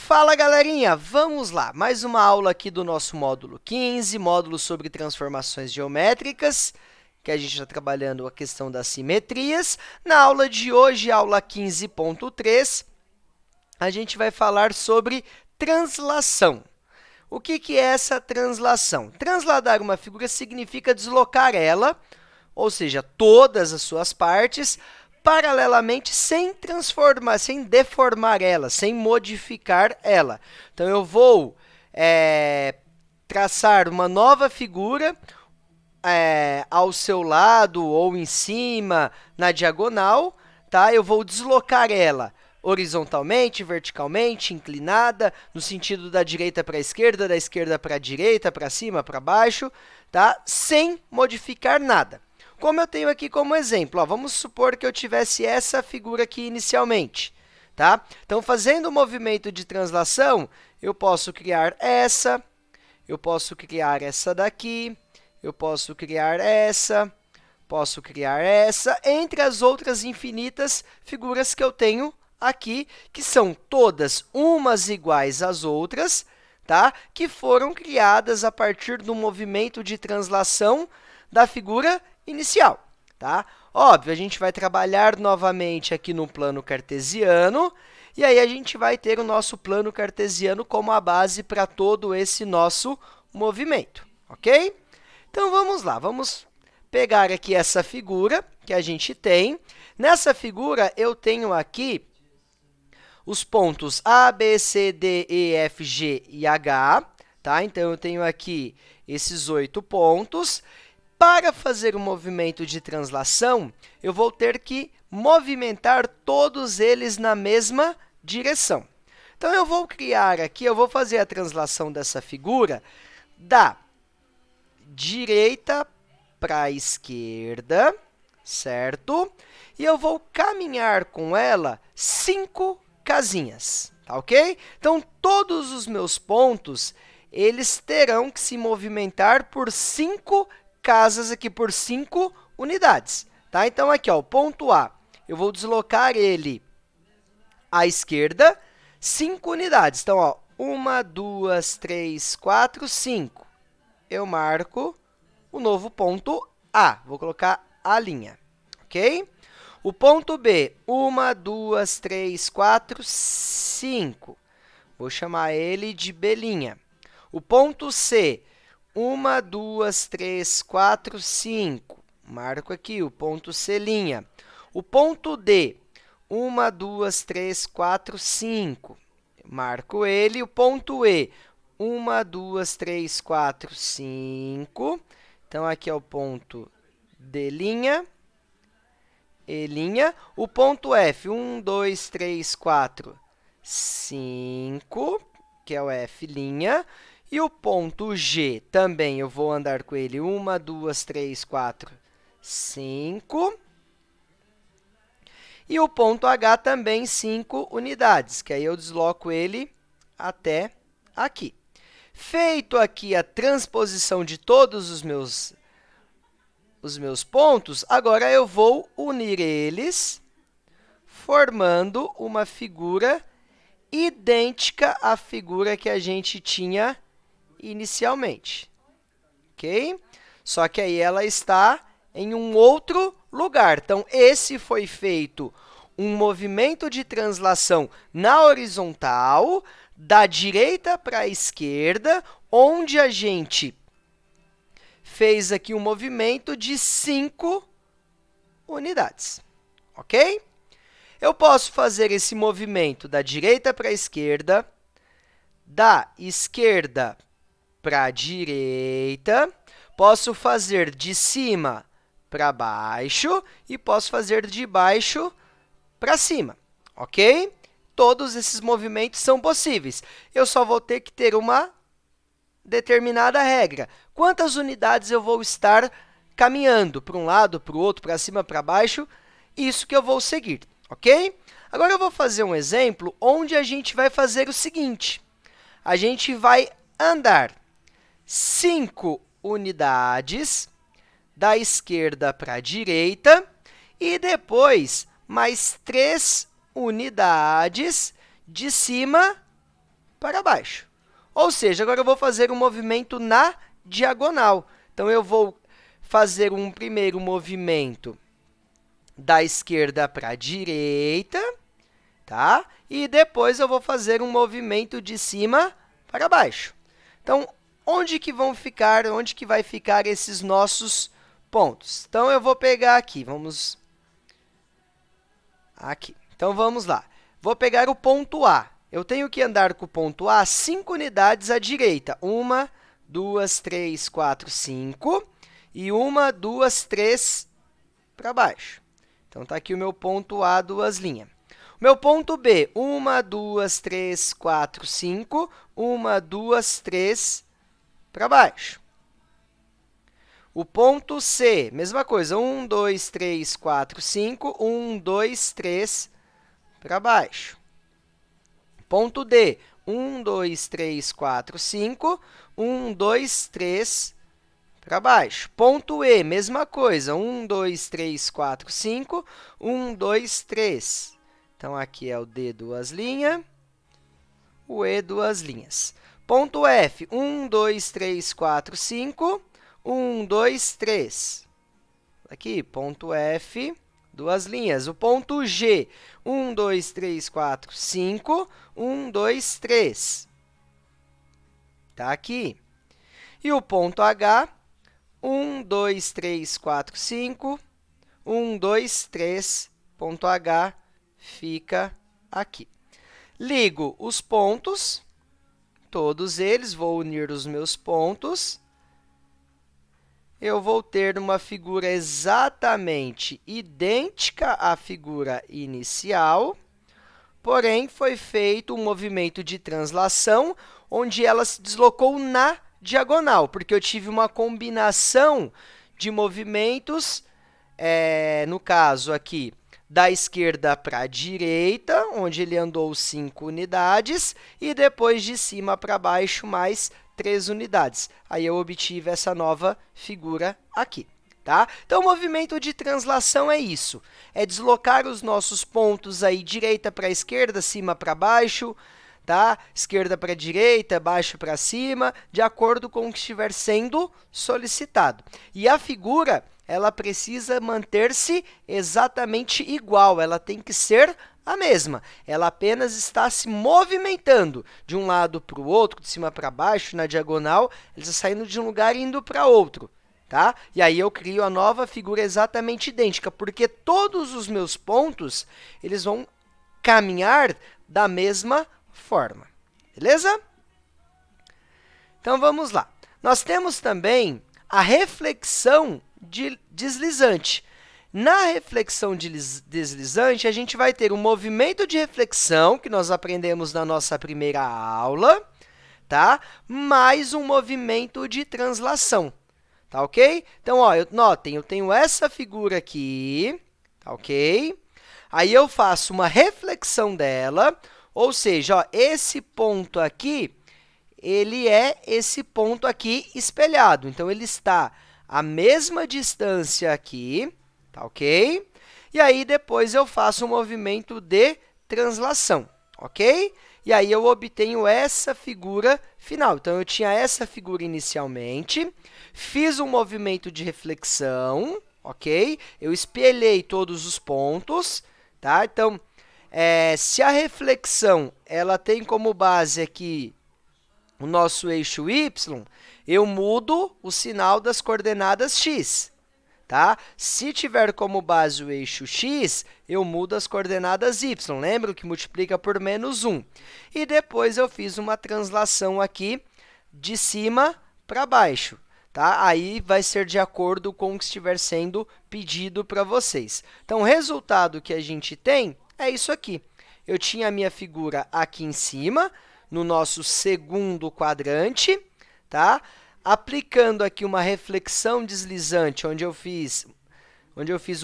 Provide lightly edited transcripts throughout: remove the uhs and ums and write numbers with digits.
Fala, galerinha! Vamos lá! Mais uma aula aqui do nosso módulo 15, módulo sobre transformações geométricas, que a gente está trabalhando a questão das simetrias. Na aula de hoje, aula 15.3, a gente vai falar sobre translação. O que é essa translação? Transladar uma figura significa deslocar ela, ou seja, todas as suas partes, paralelamente, sem transformar, sem deformar ela, sem modificar ela. Então, eu vou traçar uma nova figura ao seu lado ou em cima, na diagonal, tá? Eu vou deslocar ela horizontalmente, verticalmente, inclinada, no sentido da direita para a esquerda, da esquerda para a direita, para cima, para baixo, tá? Sem modificar nada. Como eu tenho aqui como exemplo, ó, vamos supor que eu tivesse essa figura aqui inicialmente, tá? Então, fazendo o movimento de translação, eu posso criar essa, eu posso criar essa daqui, eu posso criar essa, entre as outras infinitas figuras que eu tenho aqui, que são todas umas iguais às outras, tá? Que foram criadas a partir do movimento de translação da figura inicial, tá? Óbvio, a gente vai trabalhar novamente aqui no plano cartesiano, e aí a gente vai ter o nosso plano cartesiano como a base para todo esse nosso movimento, ok? Então, vamos lá, vamos pegar aqui essa figura que a gente tem. Nessa figura, eu tenho aqui os pontos A, B, C, D, E, F, G e H, tá? Então, eu tenho aqui esses 8 pontos. Para fazer o movimento de translação, eu vou ter que movimentar todos eles na mesma direção. Então, eu vou criar aqui, eu vou fazer a translação dessa figura da direita para a esquerda, certo? E eu vou caminhar com ela 5 casinhas, tá ok? Então, todos os meus pontos, eles terão que se movimentar por 5 casas aqui, por 5 unidades, tá? Então, aqui, ó, o ponto A, eu vou deslocar ele à esquerda 5 unidades. Então, ó, 1, 2, 3, 4, 5. Eu marco o novo ponto A. Vou colocar a linha, ok? O ponto B, 1, 2, 3, 4, 5. Vou chamar ele de B'. O ponto C, 1, 2, 3, 4, 5. Marco aqui o ponto C'. O ponto D, 1, 2, 3, 4, 5. Marco ele. O ponto E, 1, 2, 3, 4, 5. Então, aqui é o ponto D', E'. O ponto F, 1, 2, 3, 4, 5, que é o F'. E o ponto G, também eu vou andar com ele 1, 2, 3, 4, 5. E o ponto H também 5 unidades, que aí eu desloco ele até aqui. Feito aqui a transposição de todos os meus pontos, agora eu vou unir eles, formando uma figura idêntica à figura que a gente tinha inicialmente, ok? Só que aí ela está em um outro lugar. Então, esse foi feito um movimento de translação na horizontal, da direita para a esquerda, onde a gente fez aqui um movimento de 5 unidades, ok? Eu posso fazer esse movimento da direita para a esquerda, da esquerda para a direita, posso fazer de cima para baixo e posso fazer de baixo para cima, ok? Todos esses movimentos são possíveis. Eu só vou ter que ter uma determinada regra. Quantas unidades eu vou estar caminhando para um lado, para o outro, para cima, para baixo? Isso que eu vou seguir, ok? Agora, eu vou fazer um exemplo onde a gente vai fazer o seguinte. A gente vai andar 5 unidades da esquerda para a direita e depois mais 3 unidades de cima para baixo. Ou seja, agora eu vou fazer um movimento na diagonal. Então, eu vou fazer um primeiro movimento da esquerda para a direita, tá? E depois eu vou fazer um movimento de cima para baixo. Então, onde que vai ficar esses nossos pontos? Então, eu vou pegar aqui, vamos aqui. Então, vamos lá. Vou pegar o ponto A. Eu tenho que andar com o ponto A 5 unidades à direita. 1, 2, 3, 4, 5. E 1, 2, 3 para baixo. Então, está aqui o meu ponto A, 2 linhas. O meu ponto B, 1, 2, 3, 4, 5. 1, 2, 3 para baixo. O ponto C, mesma coisa. 1, 2, 3, 4, 5. 1, 2, 3 para baixo. Ponto D, 1, 2, 3, 4, 5. 1, 2, 3 para baixo. Ponto E, mesma coisa. 1, 2, 3, 4, 5. 1, 2, 3. Então, aqui é o D, 2 linhas. O E, 2 linhas. Ponto F, 1, 2, 3, 4, 5. 1, 2, 3. Aqui, ponto F, 2 linhas. O ponto G, 1, 2, 3, 4, 5. 1, 2, 3. Está aqui. E o ponto H, 1, 2, 3, 4, 5. 1, 2, 3. Ponto H fica aqui. Ligo os pontos, todos eles, vou unir os meus pontos. Eu vou ter uma figura exatamente idêntica à figura inicial, porém, foi feito um movimento de translação, onde ela se deslocou na diagonal, porque eu tive uma combinação de movimentos, no caso aqui, da esquerda para a direita, onde ele andou 5 unidades, e depois de cima para baixo, mais 3 unidades. Aí, eu obtive essa nova figura aqui. Tá? Então, o movimento de translação é isso. É deslocar os nossos pontos aí, direita para a esquerda, cima para baixo, tá? Esquerda para a direita, baixo para cima, de acordo com o que estiver sendo solicitado. E a figura, ela precisa manter-se exatamente igual, ela tem que ser a mesma. Ela apenas está se movimentando de um lado para o outro, de cima para baixo, na diagonal, ele está saindo de um lugar e indo para outro. Tá? E aí, eu crio a nova figura exatamente idêntica, porque todos os meus pontos eles vão caminhar da mesma forma. Beleza? Então, vamos lá. Nós temos também a reflexão deslizante. Na reflexão deslizante, a gente vai ter um movimento de reflexão, que nós aprendemos na nossa primeira aula, tá? Mais um movimento de translação. Tá ok? Então, ó, notem, eu tenho essa figura aqui, tá ok? Aí, eu faço uma reflexão dela, ou seja, ó, esse ponto aqui, ele é esse ponto aqui espelhado. Então, ele está à mesma distância aqui, tá ok? E aí, depois, eu faço um movimento de translação, ok? E aí, eu obtenho essa figura final. Então, eu tinha essa figura inicialmente, fiz um movimento de reflexão, ok? Eu espelhei todos os pontos, tá? Então, se a reflexão ela tem como base aqui o nosso eixo y, eu mudo o sinal das coordenadas x. Tá? Se tiver como base o eixo x, eu mudo as coordenadas y. Lembra que multiplica por menos 1. E depois, eu fiz uma translação aqui de cima para baixo. Tá? Aí, vai ser de acordo com o que estiver sendo pedido para vocês. Então, o resultado que a gente tem é isso aqui. Eu tinha a minha figura aqui em cima, no nosso segundo quadrante, tá? Aplicando aqui uma reflexão deslizante, onde eu fiz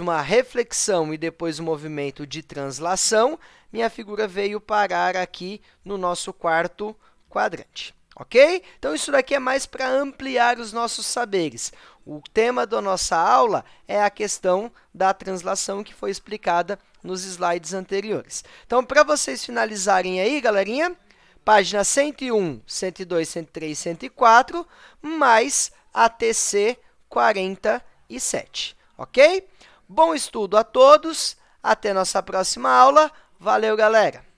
uma reflexão e depois um movimento de translação, minha figura veio parar aqui no nosso quarto quadrante. Ok? Então, isso daqui é mais para ampliar os nossos saberes. O tema da nossa aula é a questão da translação que foi explicada nos slides anteriores. Então, para vocês finalizarem aí, galerinha, página 101, 102, 103, 104, mais a TC 47, ok? Bom estudo a todos, até nossa próxima aula. Valeu, galera!